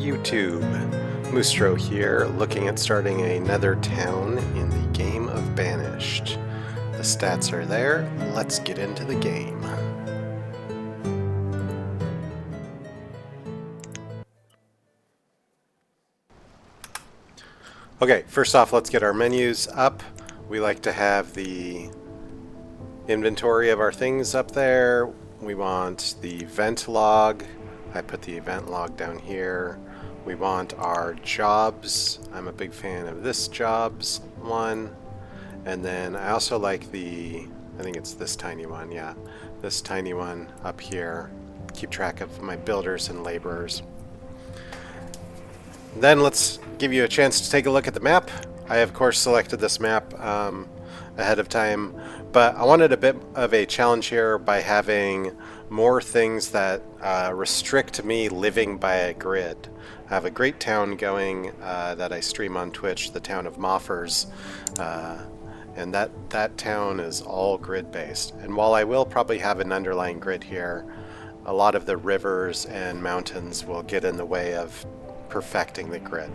YouTube. Moostro here, looking at starting another town in the game of Banished. The stats are there, let's get into the game. Okay, first off, let's get our menus up. We like to have the inventory of our things up there. We want the event log. I put the event log down here. We want our jobs. I'm a big fan of this jobs one. And then I also like the, I think it's this tiny one, yeah. This tiny one up here. Keep track of my builders and laborers. Then let's give you a chance to take a look at the map. I of course selected this map ahead of time, but I wanted a bit of a challenge here by having more things that restrict me living by a grid. I have a great town going that I stream on Twitch, the town of Moffers, and that town is all grid based. And while I will probably have an underlying grid here, a lot of the rivers and mountains will get in the way of perfecting the grid.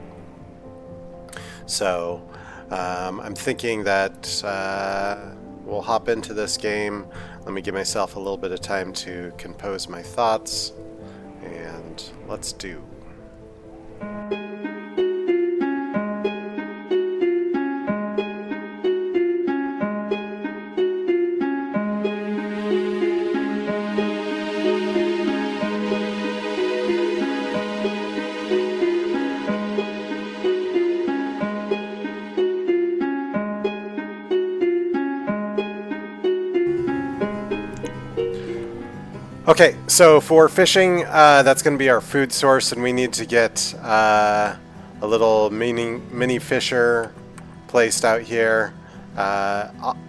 So I'm thinking that we'll hop into this game. Let me give myself a little bit of time to compose my thoughts, and let's do. Okay, so for fishing, that's going to be our food source, and we need to get a little mini fisher placed out here.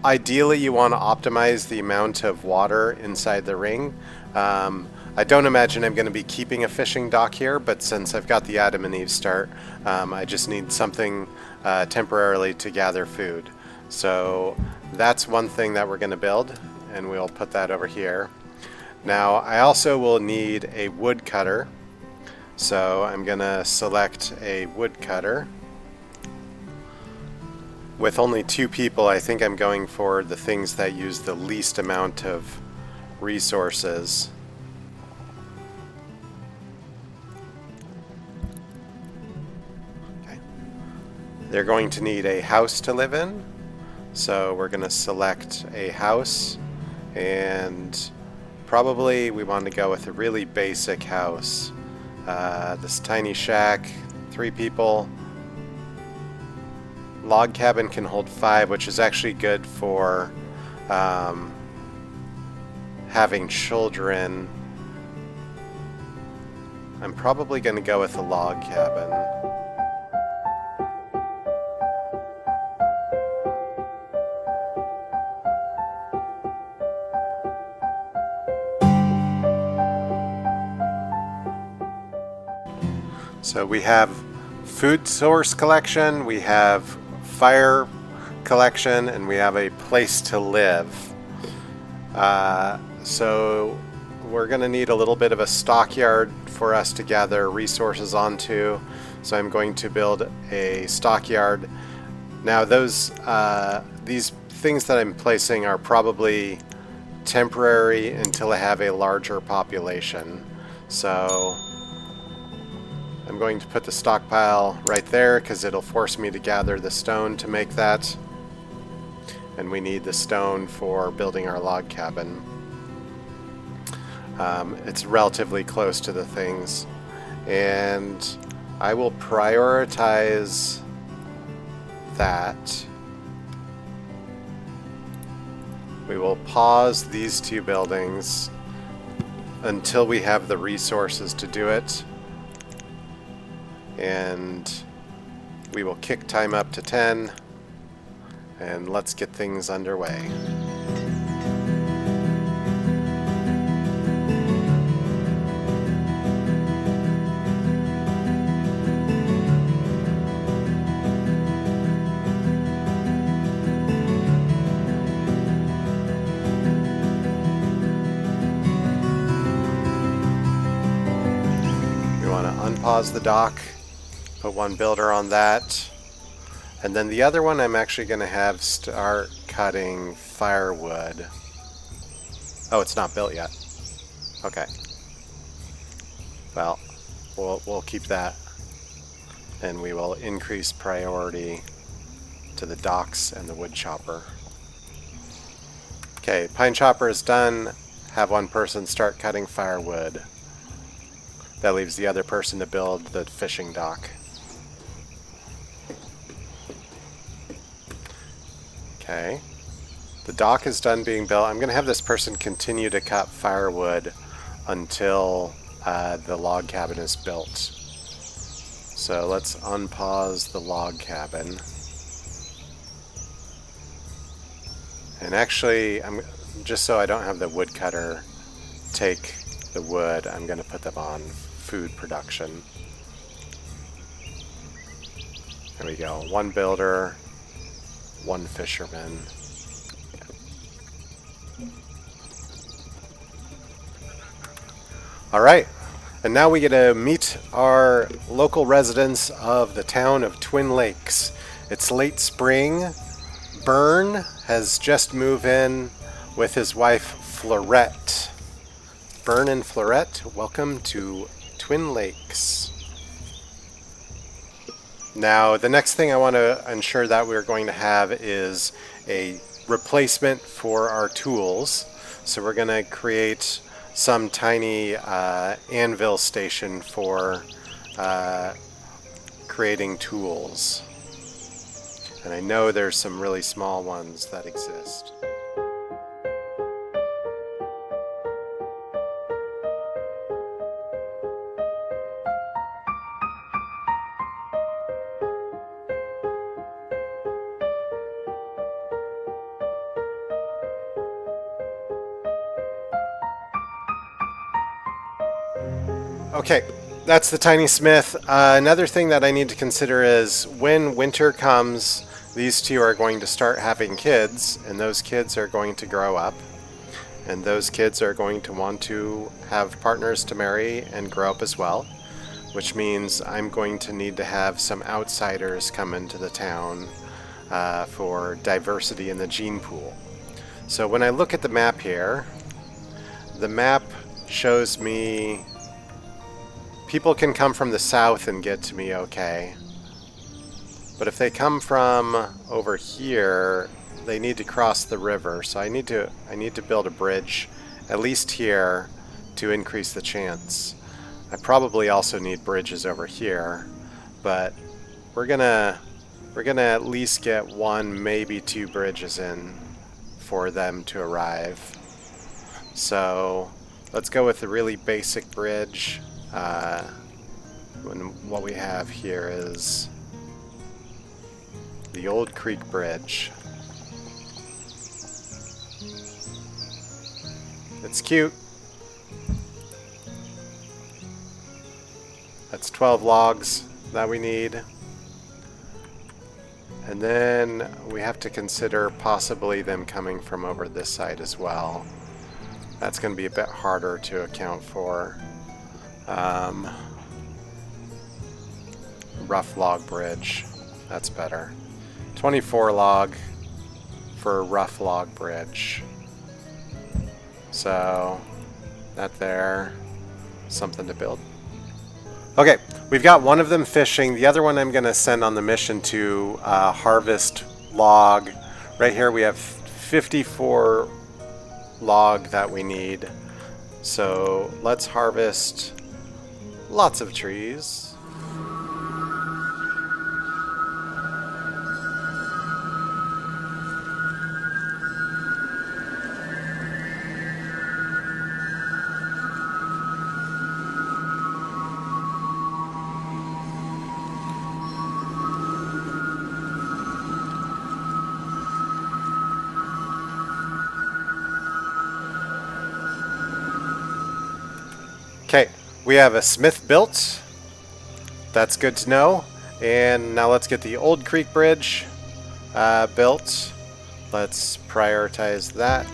Ideally, you want to optimize the amount of water inside the ring. I don't imagine I'm going to be keeping a fishing dock here, but since I've got the Adam and Eve start, I just need something temporarily to gather food. So that's one thing that we're going to build, and we'll put that over here. Now I also will need a woodcutter, so I'm gonna select a woodcutter. With only 2 people, I think I'm going for the things that use the least amount of resources. Okay. They're going to need a house to live in, so we're gonna select a house, and probably we want to go with a really basic house. This tiny shack, 3 people. Log cabin can hold 5, which is actually good for having children. I'm probably going to go with a log cabin. So we have food source collection, we have fire collection, and we have a place to live. So we're going to need a little bit of a stockyard for us to gather resources onto. So I'm going to build a stockyard. Now these things that I'm placing are probably temporary until I have a larger population. So I'm going to put the stockpile right there because it'll force me to gather the stone to make that. And we need the stone for building our log cabin. It's relatively close to the things. And I will prioritize that. We will pause these 2 buildings until we have the resources to do it. And we will kick time up to 10, and let's get things underway. unpause the dock, put one builder on that, and then the other one I'm actually going to have start cutting firewood. Oh, it's not built yet. Okay. Well, we'll keep that, and we will increase priority to the docks and the wood chopper. Okay, pine chopper is done. Have one person start cutting firewood. That leaves the other person to build the fishing dock. Okay. The dock is done being built. I'm going to have this person continue to cut firewood until the log cabin is built. So let's unpause the log cabin. And actually, just so I don't have the woodcutter take the wood, I'm going to put them on food production. There we go. One builder, one fisherman. Alright, and now we get to meet our local residents of the town of Twin Lakes. It's late spring. Bern has just moved in with his wife Florette. Bern and Florette, welcome to Twin Lakes. Now, the next thing I want to ensure that we're going to have is a replacement for our tools. So we're going to create some tiny anvil station for creating tools. And I know there's some really small ones that exist. Okay, that's the tiny smith. Another thing that I need to consider is when winter comes, these two are going to start having kids, and those kids are going to grow up, and those kids are going to want to have partners to marry and grow up as well, which means I'm going to need to have some outsiders come into the town for diversity in the gene pool. So when I look at the map here, the map shows me people can come from the south and get to me okay. But if they come from over here, they need to cross the river. So I need to build a bridge at least here to increase the chance. I probably also need bridges over here, but we're gonna at least get one, maybe two bridges in for them to arrive. So let's go with the really basic bridge. What we have here is the Old Creek Bridge. It's cute. That's 12 logs that we need. And then we have to consider possibly them coming from over this side as well. That's going to be a bit harder to account for. Rough log bridge. That's better. 24 log for rough log bridge. So that there, something to build. Okay, we've got one of them fishing. The other one I'm going to send on the mission to harvest log. Right here we have 54 log that we need. So let's harvest lots of trees. Okay, we have a smith built. That's good to know. And now let's get the Old Creek Bridge built. Let's prioritize that.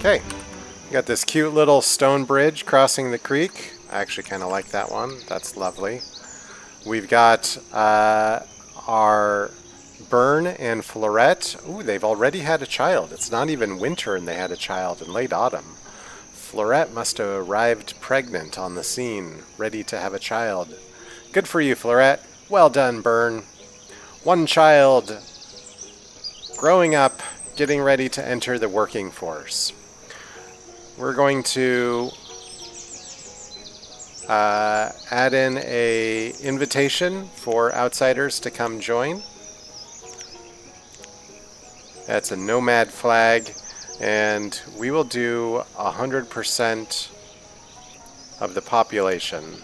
Okay, we got this cute little stone bridge crossing the creek. I actually kind of like that one. That's lovely. We've got our Burn and Florette. Ooh, they've already had a child. It's not even winter and they had a child in late autumn. Florette must have arrived pregnant on the scene, ready to have a child. Good for you, Florette. Well done, Burn. One child growing up, getting ready to enter the working force. We're going to add in a invitation for outsiders to come join. That's a nomad flag, and we will do 100% of the population.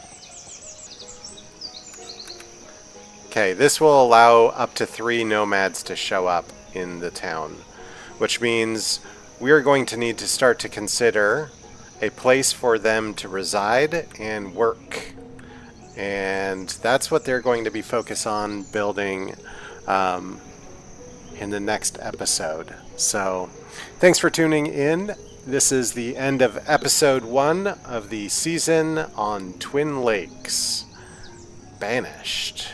Okay, this will allow up to 3 nomads to show up in the town, which means we are going to need to start to consider a place for them to reside and work. And that's what they're going to be focused on building in the next episode. So thanks for tuning in. This is the end of episode 1 of the season on Twin Lakes. Banished.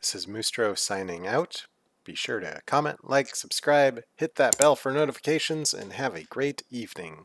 This is Mustro signing out. Be sure to comment, like, subscribe, hit that bell for notifications, and have a great evening.